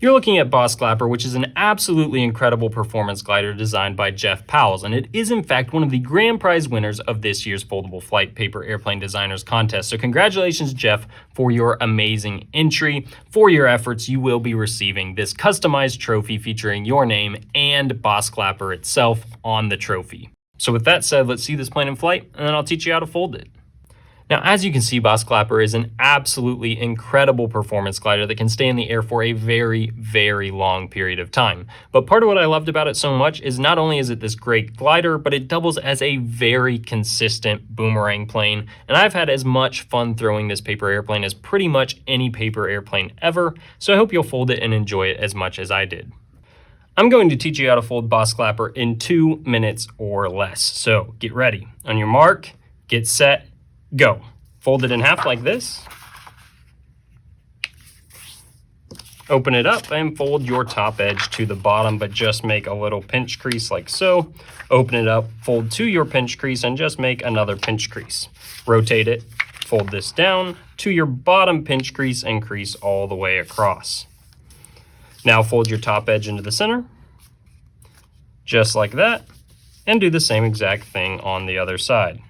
You're looking at Bosklapper, which is an absolutely incredible performance glider designed by Jef Pauwels, and it is in fact one of the grand prize winners of this year's Foldable Flight Paper Airplane Designers Contest. So congratulations, Jef, for your amazing entry. For your efforts, you will be receiving this customized trophy featuring your name and Bosklapper itself on the trophy. So with that said, let's see this plane in flight, and then I'll teach you how to fold it. Now, as you can see, Bosklapper is an absolutely incredible performance glider that can stay in the air for a very, very long period of time. But part of what I loved about it so much is not only is it this great glider, but it doubles as a very consistent boomerang plane. And I've had as much fun throwing this paper airplane as pretty much any paper airplane ever. So I hope you'll fold it and enjoy it as much as I did. I'm going to teach you how to fold Bosklapper in 2 minutes or less. So get ready. On your mark, get set, go. Fold it in half like this. Open it up and fold your top edge to the bottom, but just make a little pinch crease like so. Open it up, fold to your pinch crease, and just make another pinch crease. Rotate it, fold this down to your bottom pinch crease and crease all the way across. Now fold your top edge into the center, just like that, and do the same exact thing on the other side.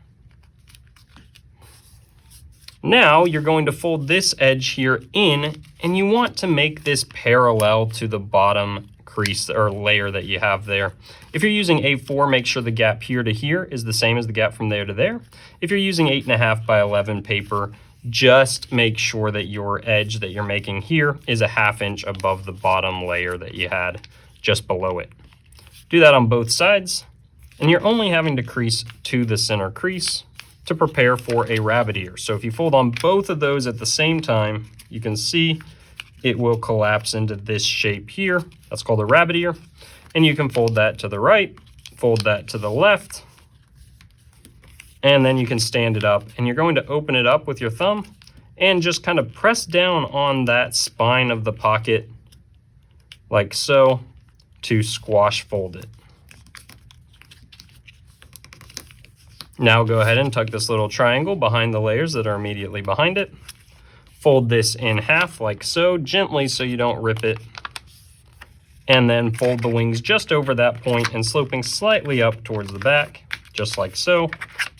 Now you're going to fold this edge here in, and you want to make this parallel to the bottom crease or layer that you have there. If you're using A4, make sure the gap here to here is the same as the gap from there to there. If you're using 8.5 by 11 paper, just make sure that your edge that you're making here is a ½ inch above the bottom layer that you had just below it. Do that on both sides, and you're only having to crease to the center crease to prepare for a rabbit ear. So if you fold on both of those at the same time, you can see it will collapse into this shape here. That's called a rabbit ear. And you can fold that to the right, fold that to the left, and then you can stand it up. And you're going to open it up with your thumb and just kind of press down on that spine of the pocket like so to squash fold it. Now go ahead and tuck this little triangle behind the layers that are immediately behind it. Fold this in half like so, gently so you don't rip it. And then fold the wings just over that point and sloping slightly up towards the back, just like so.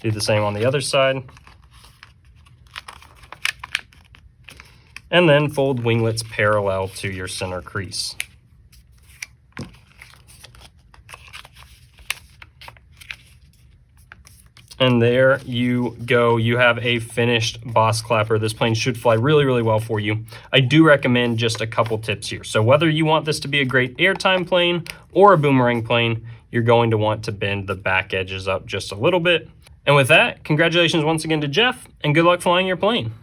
Do the same on the other side. And then fold winglets parallel to your center crease. And there you go. You have a finished Bosklapper. This plane should fly really, really well for you. I do recommend just a couple tips here. So whether you want this to be a great airtime plane or a boomerang plane, you're going to want to bend the back edges up just a little bit. And with that, congratulations once again to Jef, and good luck flying your plane.